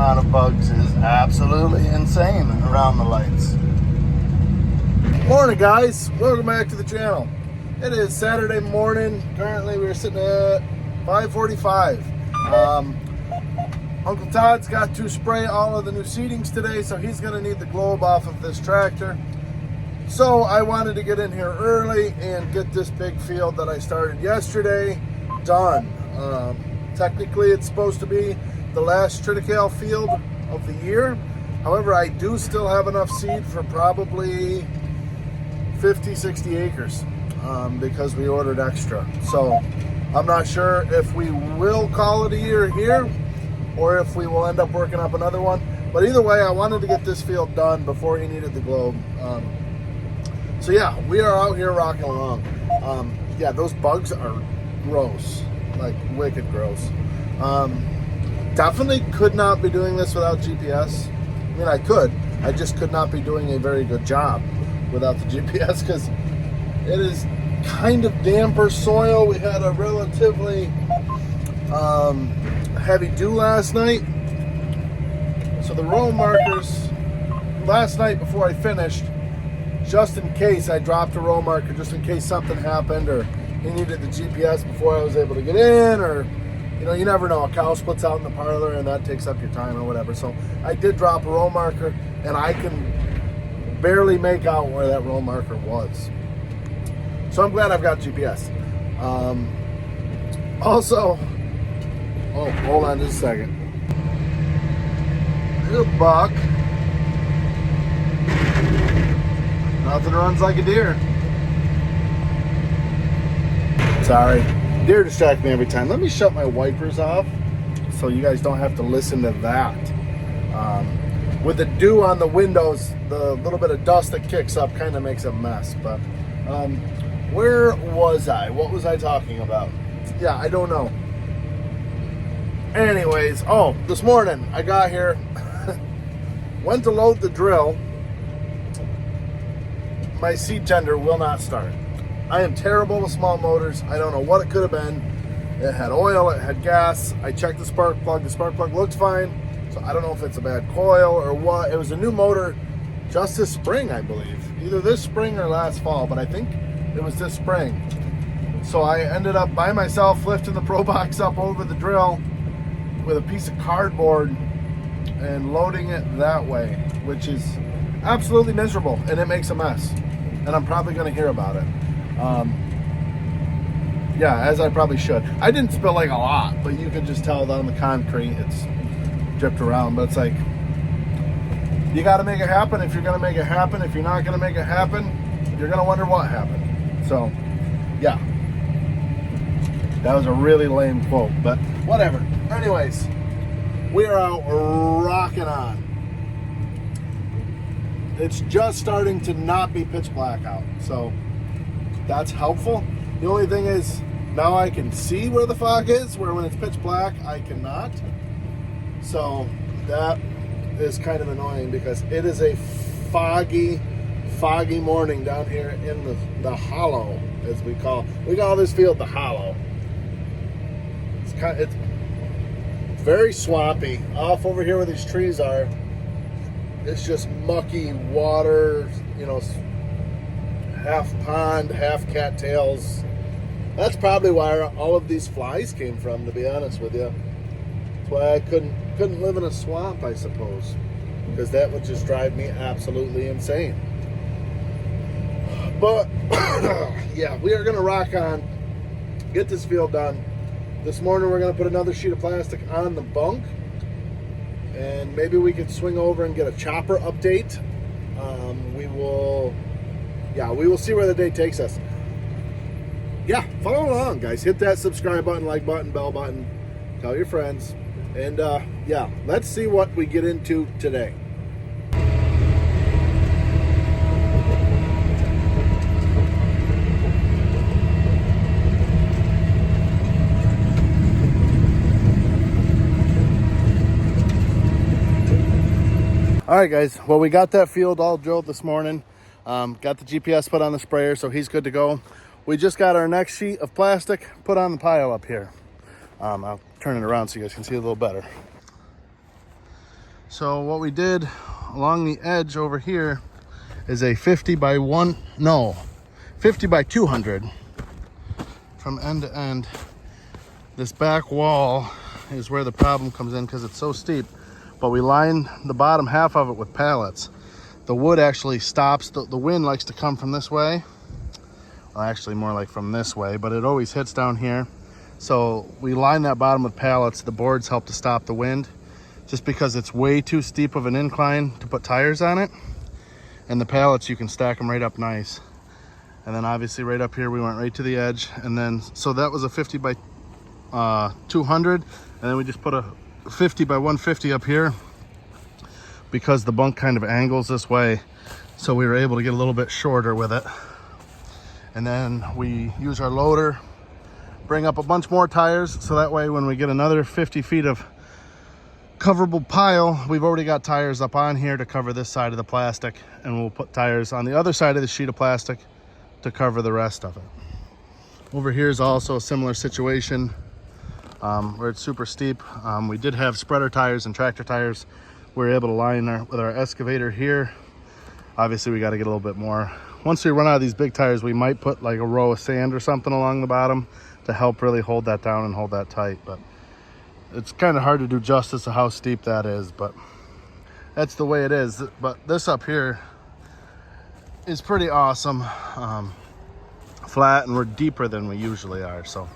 amount of bugs is absolutely insane around the lights. Morning, guys. Welcome back to the channel. It is Saturday morning. Currently, we're sitting at 5:45. Uncle Todd's got to spray all of the new seedings today, so he's going to need the globe off of this tractor. So I wanted to get in here early and get this big field that I started yesterday done. Technically, it's supposed to be the last triticale field of the year. However, I do still have enough seed for probably 50, 60 acres because we ordered extra. So I'm not sure if we will call it a year here or if we will end up working up another one. But either way, I wanted to get this field done before he needed the globe. So yeah, we are out here rocking along. Yeah, those bugs are gross, like wicked gross. Definitely could not be doing this without GPS. I mean, I could. I just could not be doing a very good job without the GPS because it is kind of damper soil. We had a relatively heavy dew last night. So the row markers, last night before I finished, just in case I dropped a row marker, just in case something happened or he needed the GPS before I was able to get in, or you know, you never know, a cow splits out in the parlor and that takes up your time or whatever. So I did drop a row marker and I can barely make out where that row marker was. So I'm glad I've got GPS. Also, oh, hold on just a second. There's a buck. Nothing runs like a deer. Sorry, deer distract me every time. Let me shut my wipers off so you guys don't have to listen to that. With the dew on the windows, the little bit of dust that kicks up kind of makes a mess. But where was I? What was I talking about? Yeah, I don't know. Anyways, oh, this morning I got here, went to load the drill. My seed tender will not start. I am terrible with small motors. I don't know what it could have been. It had oil, it had gas. I checked the spark plug. The spark plug looked fine. So I don't know if it's a bad coil or what. It was a new motor just this spring, I believe. Either this spring or last fall, but I think it was this spring. So I ended up by myself lifting the Pro Box up over the drill with a piece of cardboard and loading it that way, which is absolutely miserable, and it makes a mess. And I'm probably going to hear about it. Yeah, as I probably should. I didn't spill like a lot, but you could just tell on the concrete it's dripped around. But it's like, you got to make it happen if you're going to make it happen. If you're not going to make it happen, you're going to wonder what happened. So, yeah. That was a really lame quote, but whatever. Anyways, we are out rocking on. It's just starting to not be pitch black out, so that's helpful. The only thing is, now I can see where the fog is, where when it's pitch black, I cannot. So that is kind of annoying because it is a foggy morning down here in the hollow, as we call this field the hollow. It's very swampy. Off over here where these trees are, it's just mucky water, you know, half pond, half cattails. That's probably why all of these flies came from, to be honest with you. That's why I couldn't live in a swamp, I suppose, because that would just drive me absolutely insane. But yeah, we are gonna rock on, get this field done. This morning we're gonna put another sheet of plastic on the bunk, and maybe we could swing over and get a chopper update. We will see where the day takes us. Yeah, follow along, guys. Hit that subscribe button, like button, bell button. Tell your friends. And yeah, let's see what we get into today. All right, guys. Well, we got that field all drilled this morning. Got the GPS put on the sprayer, so he's good to go. We just got our next sheet of plastic put on the pile up here. I'll turn it around so you guys can see a little better. All right, guys. Well, we got that field all drilled this morning. Got the GPS put on the sprayer, so he's good to go. We just got our next sheet of plastic put on the pile up here. I'll turn it around so you guys can see a little better. All right, guys. Well, we got that field all drilled this morning. Got the GPS put on the sprayer, so he's good to go. We just got our next sheet of plastic put on the pile up here. I'll turn it around so you guys can see a little better. So what we did along the edge over here is a 50 by 200 from end to end. This back wall is where the problem comes in because it's so steep, but we lined the bottom half of it with pallets. The wood actually stops, the wind likes to come from this way. Well, actually more like from this way, but it always hits down here. So we line that bottom with pallets. The boards help to stop the wind just because it's way too steep of an incline to put tires on it. And the pallets, you can stack them right up nice. And then obviously right up here, we went right to the edge. And then, so that was a 50 by 200. And then we just put a 50 by 150 up here because the bunk kind of angles this way. So we were able to get a little bit shorter with it. And then we use our loader, bring up a bunch more tires. So that way when we get another 50 feet of coverable pile, we've already got tires up on here to cover this side of the plastic, and we'll put tires on the other side of the sheet of plastic to cover the rest of it. Over here is also a similar situation where it's super steep. We did have spreader tires and tractor tires. We were able to line with our excavator here. Obviously we got to get a little bit more. Once we run out of these big tires, we might put like a row of sand or something along the bottom to help really hold that down and hold that tight. But it's kind of hard to do justice to how steep that is, but that's the way it is. But this up here is pretty awesome. Flat, and we're deeper than we usually are, so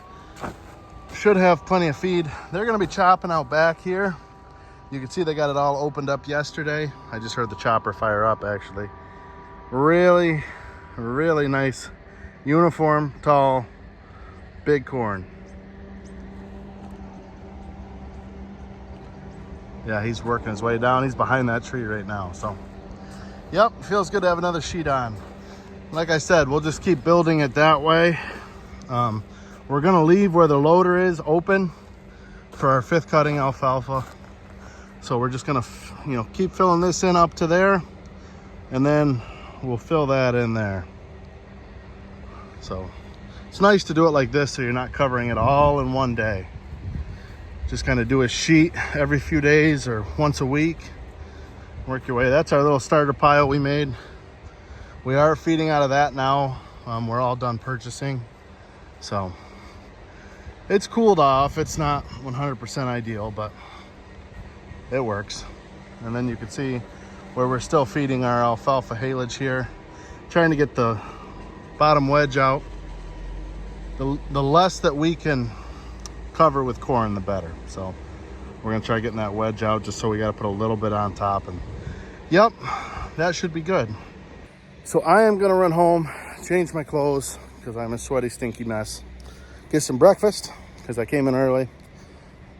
should have plenty of feed. They're going to be chopping out back here. You can see they got it all opened up yesterday. I just heard the chopper fire up actually. Really, really nice, uniform, tall, big corn. Yeah, he's working his way down. He's behind that tree right now. So, yep, feels good to have another sheet on. Like I said, we'll just keep building it that way. We're gonna leave where the loader is open for our 5th cutting alfalfa. So we're just gonna, keep filling this in up to there, and then we'll fill that in there. So it's nice to do it like this so you're not covering it all in one day. Just kind of do a sheet every few days or once a week. Work your way. That's our little starter pile we made. We are feeding out of that now. We're all done purchasing. So it's cooled off. It's not 100% ideal, but it works. And then you can see where we're still feeding our alfalfa haylage here. Trying to get the bottom wedge out. The less that we can cover with corn, the better. So we're gonna try getting that wedge out, just so we got to put a little bit on top, and yep, that should be good. So I am gonna run home, change my clothes because I'm a sweaty, stinky mess, get some breakfast because I came in early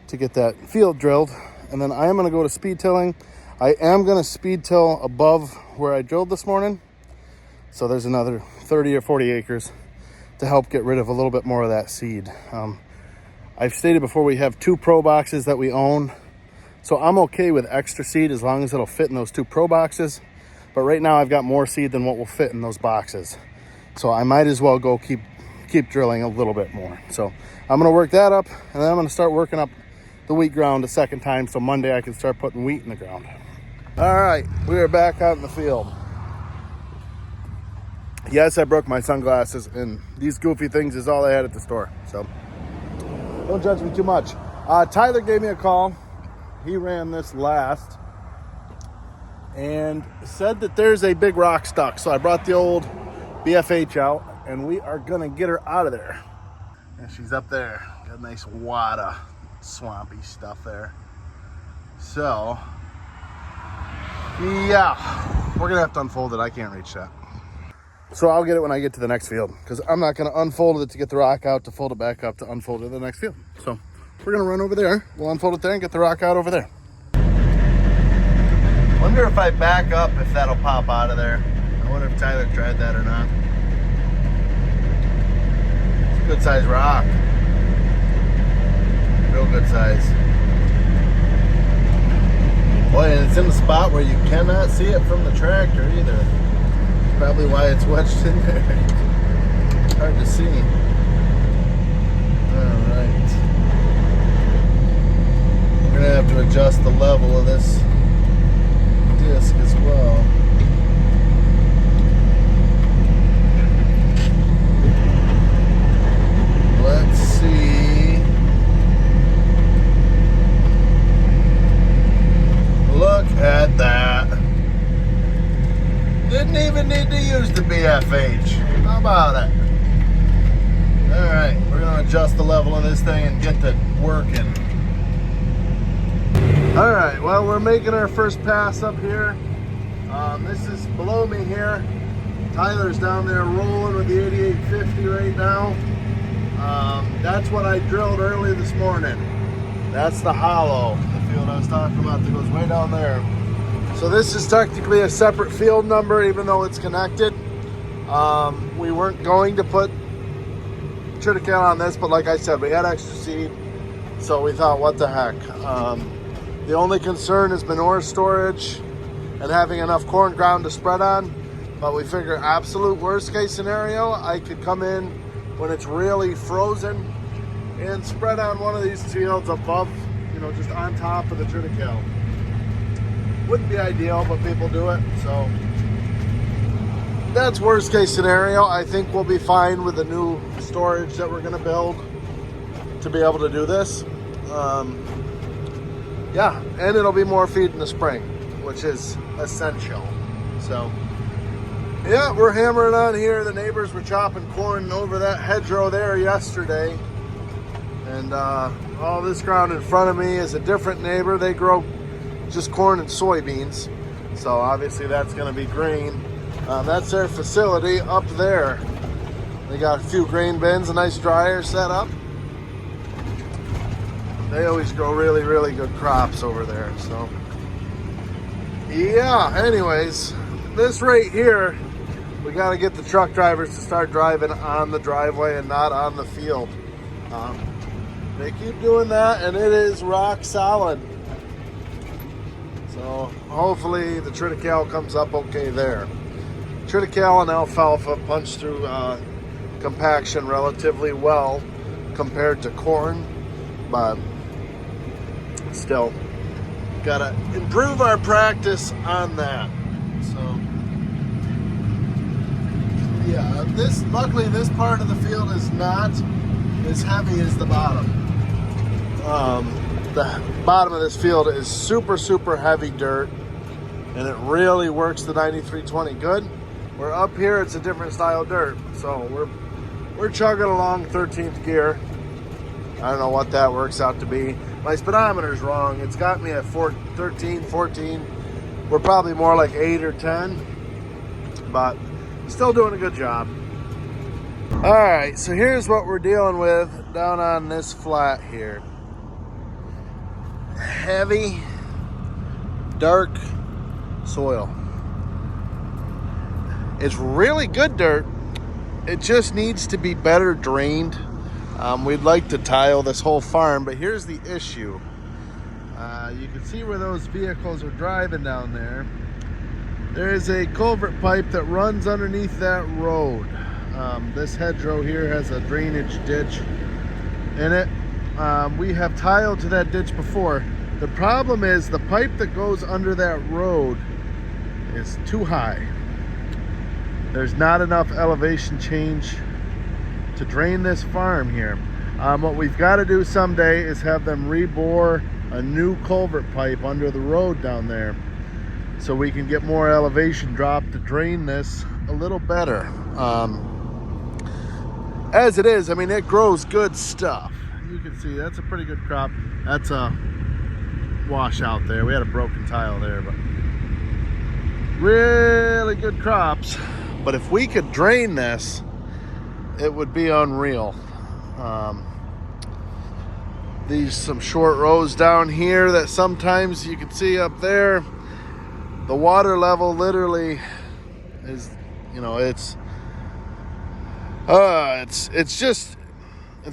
to get that field drilled, and then I am gonna go to speed tilling. I am gonna speed till above where I drilled this morning, so there's another 30 or 40 acres to help get rid of a little bit more of that seed. I've stated before, we have 2 pro boxes that we own, so I'm okay with extra seed as long as it'll fit in those 2 pro boxes. But right now I've got more seed than what will fit in those boxes, so I might as well go keep drilling a little bit more. So I'm gonna work that up, and then I'm gonna start working up the wheat ground a second time, so Monday I can start putting wheat in the ground. All right, we are back out in the field. Yes, I broke my sunglasses, and these goofy things is all I had at the store, so don't judge me too much. Tyler gave me a call. He ran this last and said that there's a big rock stuck. So I brought the old BFH out, and we are gonna get her out of there. And she's up there. Got a nice wad of swampy stuff there. So, yeah, we're gonna have to unfold it. I can't reach that. So I'll get it when I get to the next field, because I'm not going to unfold it to get the rock out, to fold it back up, to unfold it to the next field. So we're going to run over there. We'll unfold it there and get the rock out over there. Wonder if I back up, if that'll pop out of there. I wonder if Tyler tried that or not. It's a good size rock. Real good size. Boy, and it's in the spot where you cannot see it from the tractor either. Probably why it's wedged in there. Hard to see. Alright. We're going to have to adjust the level of this desk as well. Let's see. Look at that. Didn't even need to use the BFH. How about it? Alright, we're going to adjust the level of this thing and get to working. Alright, well, we're making our first pass up here. This is below me here. Tyler's down there rolling with the 8850 right now. That's what I drilled early this morning. That's the hollow, the field I was talking about that goes way down there. So this is technically a separate field number, even though it's connected. We weren't going to put triticale on this, but like I said, we had extra seed, so we thought, what the heck. The only concern is manure storage and having enough corn ground to spread on, but we figure absolute worst case scenario, I could come in when it's really frozen and spread on one of these fields above, you know, just on top of the triticale. Wouldn't be ideal, but people do it, so that's worst case scenario. I think we'll be fine with the new storage that we're going to build to be able to do this. Yeah, and it'll be more feed in the spring, which is essential. So yeah, we're hammering on here. The neighbors were chopping corn over that hedgerow there yesterday, and all this ground in front of me is a different neighbor. They grow just corn and soybeans, so obviously that's going to be green. That's their facility up there. They got a few grain bins, a nice dryer set up. They always grow really, really good crops over there. So yeah, anyways, this right here, we got to get the truck drivers to start driving on the driveway and not on the field. They keep doing that, and it is rock solid. So hopefully the triticale comes up okay there. Triticale and alfalfa punch through compaction relatively well compared to corn, but still gotta improve our practice on that. So yeah, luckily this part of the field is not as heavy as the bottom. The bottom of this field is super heavy dirt, and it really works the 9320 good. We're up here, it's a different style dirt, so we're chugging along 13th gear. I don't know what that works out to be. My speedometer's wrong. It's got me at 13, 14. We're probably more like 8 or 10, but still doing a good job. All right, so here's what we're dealing with down on this flat here. Heavy, dark soil. It's really good dirt. It just needs to be better drained. We'd like to tile this whole farm, but here's the issue. You can see where those vehicles are driving down there. There is a culvert pipe that runs underneath that road. This hedgerow here has a drainage ditch in it. We have tiled to that ditch before. The problem is the pipe that goes under that road is too high. There's not enough elevation change to drain this farm here. What we've got to do someday is have them rebore a new culvert pipe under the road down there so we can get more elevation drop to drain this a little better. As it is, I mean, it grows good stuff. You can see that's a pretty good crop. That's a washout there. We had a broken tile there, but really good crops. But if we could drain this, it would be unreal. These some short rows down here that sometimes you can see up there. The water level literally is, you know, it's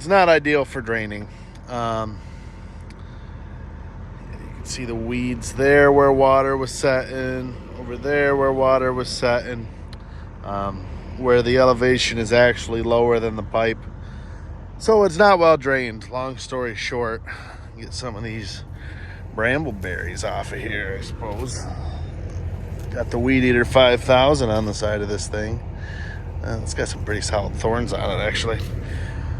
not ideal for draining. You can see the weeds there where water was setting, over there where water was setting, where the elevation is actually lower than the pipe. So it's not well drained. Long story short, get some of these brambleberries off of here, I suppose. Got the Weed Eater 5000 on the side of this thing. It's got some pretty solid thorns on it, actually.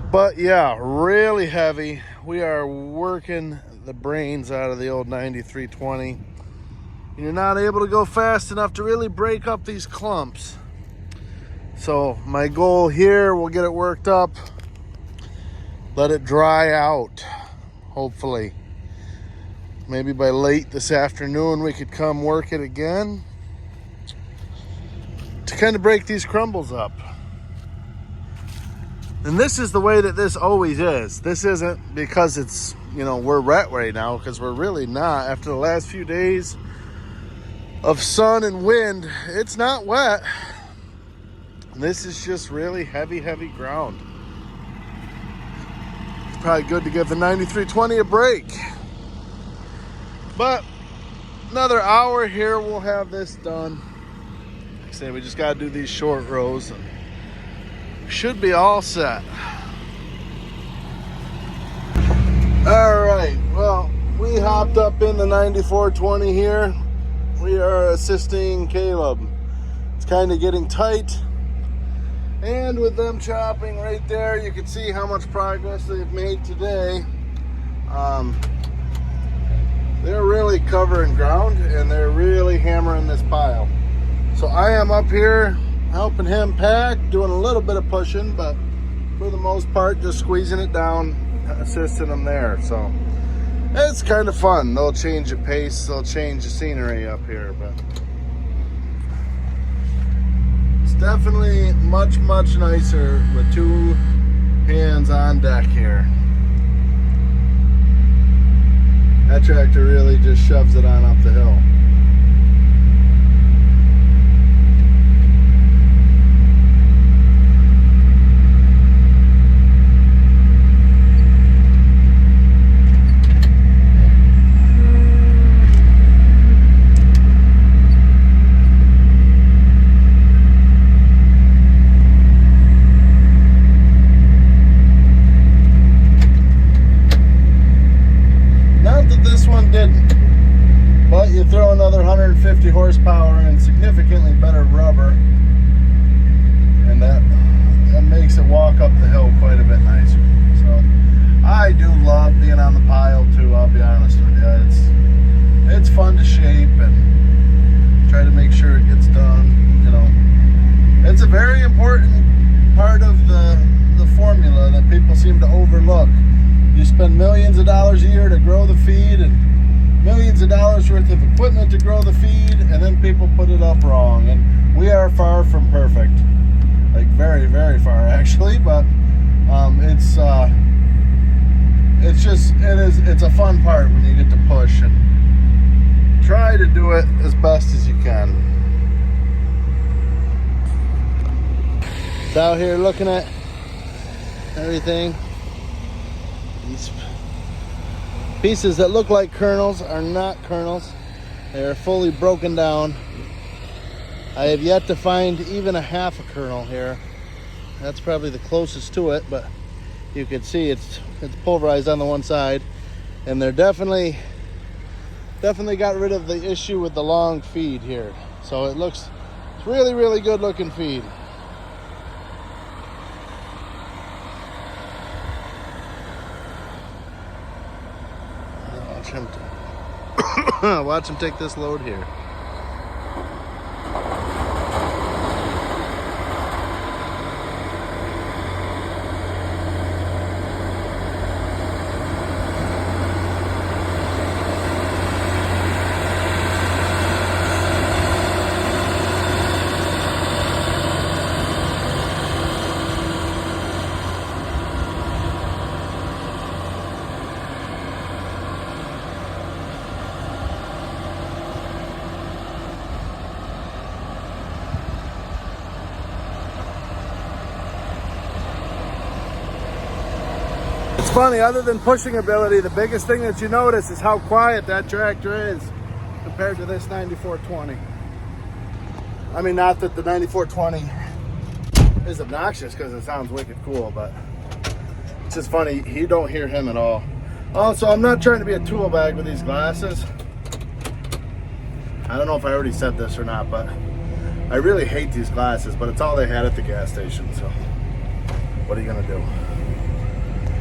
But yeah, really heavy. We are working the brains out of the old 9320. You're not able to go fast enough to really break up these clumps. So my goal here, we'll get it worked up, let it dry out, hopefully. Maybe by late this afternoon we could come work it again to kind of break these crumbles up. And this is the way that this always is. This isn't because it's, you know, we're wet right now, because we're really not. After the last few days of sun and wind, it's not wet. This is just really heavy ground. It's probably good to give the 9320 a break. But another hour here, we'll have this done. Like I say, we just got to do these short rows and should be all set. All right, well, we hopped up in the 9420 here. We are assisting Caleb. It's kind of getting tight. And with them chopping right there, you can see how much progress they've made today. They're really covering ground and they're really hammering this pile. So I am up here helping him pack, doing a little bit of pushing, but for the most part, just squeezing it down, assisting them there. So it's kind of fun. They'll change the pace, they'll change the scenery up here, but it's definitely much nicer with two hands on deck here. That tractor really just shoves it on up the hill. You throw another 150 horsepower and significantly better rubber, and that makes it walk up the hill quite a bit nicer. So I do love being on the pile too, I'll be honest with you. It's fun to shape and try to make sure it gets done. You know, it's a very important part of the formula that people seem to overlook. You spend millions of dollars a year to grow the feed and millions of dollars worth of equipment to grow the feed, and then people put it up wrong. And we are far from perfect, like very far actually. But it's a fun part when you get to push and try to do it as best as you can. It's out here looking at everything. These pieces that look like kernels are not kernels. They are fully broken down. I have yet to find even a half a kernel here. That's probably the closest to it, but you can see it's pulverized on the one side, and they're definitely got rid of the issue with the long feed here. So it's really good looking feed. Watch him take this load here. It's funny, other than pushing ability, the biggest thing that you notice is how quiet that tractor is compared to this 9420. I mean, not that the 9420 is obnoxious, because it sounds wicked cool, but it's just funny, you don't hear him at all. Also, I'm not trying to be a tool bag with these glasses. I don't know if I already said this or not, but I really hate these glasses, but it's all they had at the gas station, so what are you gonna do?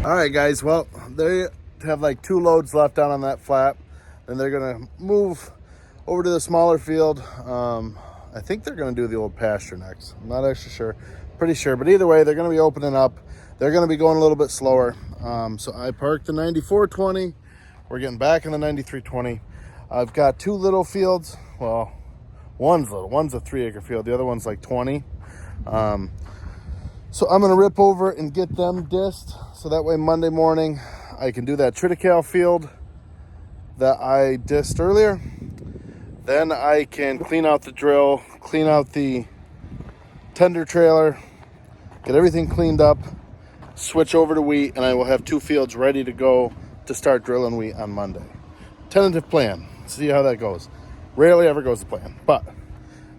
All right, guys, well, they have like 2 loads left down on that flat, and they're gonna move over to the smaller field. I think they're gonna do the old pasture next. I'm not actually sure, pretty sure, but either way, they're gonna be opening up. They're gonna be going a little bit slower. So I parked the 9420. We're getting back in the 9320. I've got 2 little fields. Well, one's little, one's a 3-acre field. The other one's like 20. So I'm gonna rip over and get them dissed. So that way Monday morning, I can do that triticale field that I dissed earlier. Then I can clean out the drill, clean out the tender trailer, get everything cleaned up, switch over to wheat, and I will have 2 fields ready to go to start drilling wheat on Monday. Tentative plan, see how that goes. Rarely ever goes to plan, but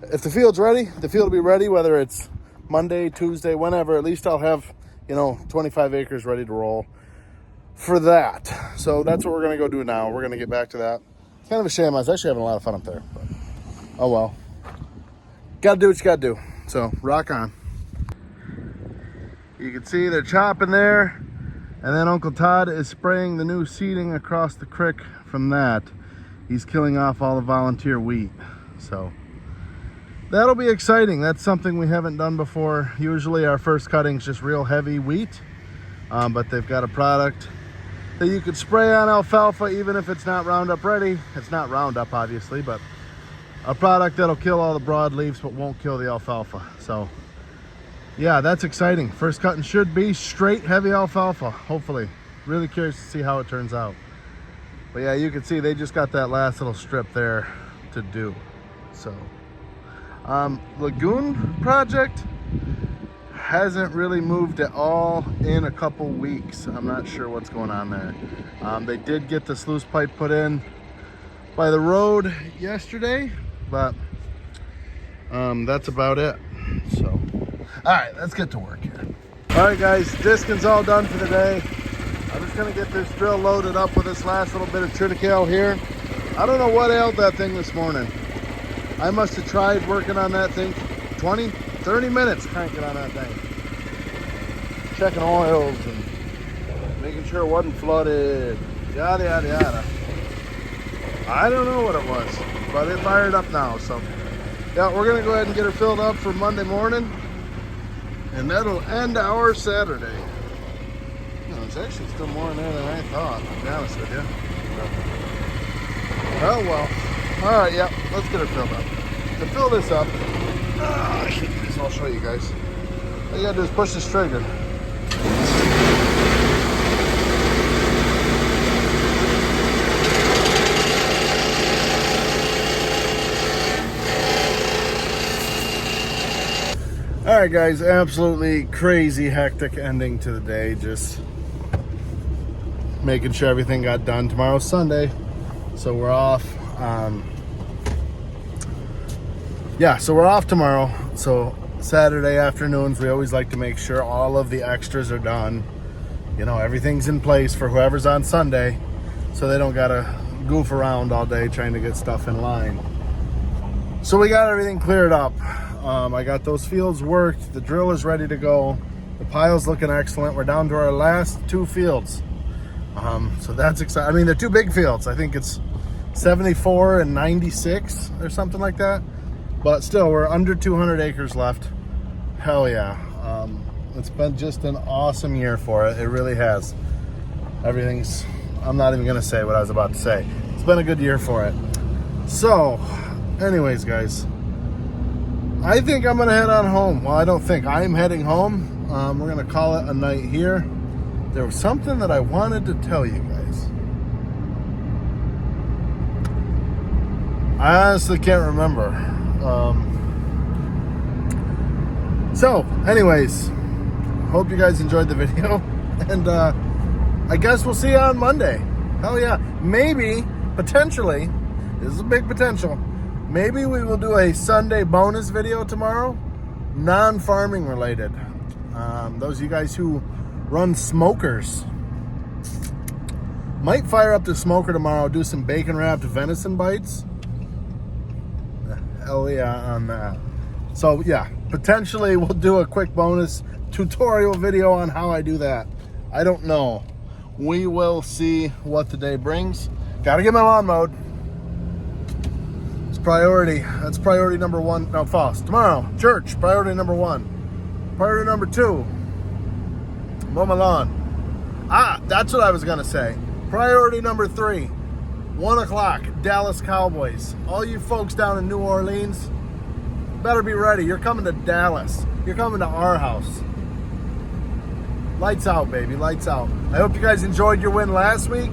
if the field's ready, the field will be ready, whether it's Monday, Tuesday, whenever. At least I'll have, 25 acres ready to roll for that. So that's what we're gonna go do now. We're gonna get back to that. It's kind of a shame. I was actually having a lot of fun up there, but oh well. Gotta do what you gotta do. So rock on. You can see they're chopping there, and then Uncle Todd is spraying the new seeding across the creek from that. He's killing off all the volunteer wheat. So that'll be exciting. That's something we haven't done before. Usually our first cutting is just real heavy wheat, but they've got a product that you could spray on alfalfa even if it's not Roundup ready. It's not Roundup, obviously, but a product that'll kill all the broadleaves but won't kill the alfalfa. So yeah, that's exciting. First cutting should be straight heavy alfalfa, hopefully. Really curious to see how it turns out. But yeah, you can see they just got that last little strip there to do. So lagoon project hasn't really moved at all in a couple weeks. I'm not sure what's going on there. They did get the sluice pipe put in by the road yesterday, but that's about it. So all right, let's get to work here. All right, guys, disking's all done for the day. I'm just gonna get this drill loaded up with this last little bit of triticale here. I don't know what ailed that thing this morning. I must have tried working on that thing 20, 30 minutes cranking on that thing. Checking oils and making sure it wasn't flooded, yada, yada, yada. I don't know what it was, but it fired up now. So yeah, we're gonna go ahead and get her filled up for Monday morning, and that'll end our Saturday. There's actually still more in there than I thought, to be honest with you. Oh well. All right, yeah, let's get her filled up. To fill this up, so I'll show you guys. All you gotta do is push this trigger. All right, guys, absolutely crazy hectic ending to the day. Just making sure everything got done. Tomorrow's Sunday, so we're off. Yeah, so we're off tomorrow. So Saturday afternoons, we always like to make sure all of the extras are done. Everything's in place for whoever's on Sunday, so they don't gotta goof around all day trying to get stuff in line. So we got everything cleared up. I got those fields worked. The drill is ready to go. The pile's looking excellent. We're down to our last 2 fields. So that's exciting. I mean, they're 2 big fields. I think it's 74 and 96 or something like that. But still, we're under 200 acres left. Hell yeah. It's been just an awesome year for it. It really has. I'm not even gonna say what I was about to say. It's been a good year for it. So, anyways, guys, I think I'm gonna head on home. Well, I don't think. I'm heading home. We're gonna call it a night here. There was something that I wanted to tell you guys. I honestly can't remember. So, anyways, hope you guys enjoyed the video, and I guess we'll see you on Monday. Hell yeah. Maybe, potentially, this is a big potential, maybe we will do a Sunday bonus video tomorrow, non-farming related. Those of you guys who run smokers might fire up the smoker tomorrow, do some bacon wrapped venison bites. Hell yeah on that. So yeah, potentially we'll do a quick bonus tutorial video on how I do that. I don't know. We will see what the day brings. Gotta get my lawn mowed. It's priority. That's priority number one. No, false. Tomorrow, church, priority number one. Priority number two, mow my lawn. That's what I was gonna say. Priority number three, 1 o'clock, Dallas Cowboys. All you folks down in New Orleans, better be ready. You're coming to Dallas. You're coming to our house. Lights out, baby, lights out. I hope you guys enjoyed your win last week.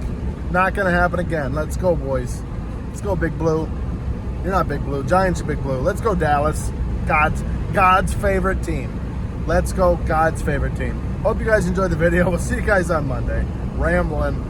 Not gonna happen again. Let's go, boys. Let's go, Big Blue. You're not Big Blue. Giants are Big Blue. Let's go, Dallas. God's favorite team. Let's go, God's favorite team. Hope you guys enjoyed the video. We'll see you guys on Monday. Rambling.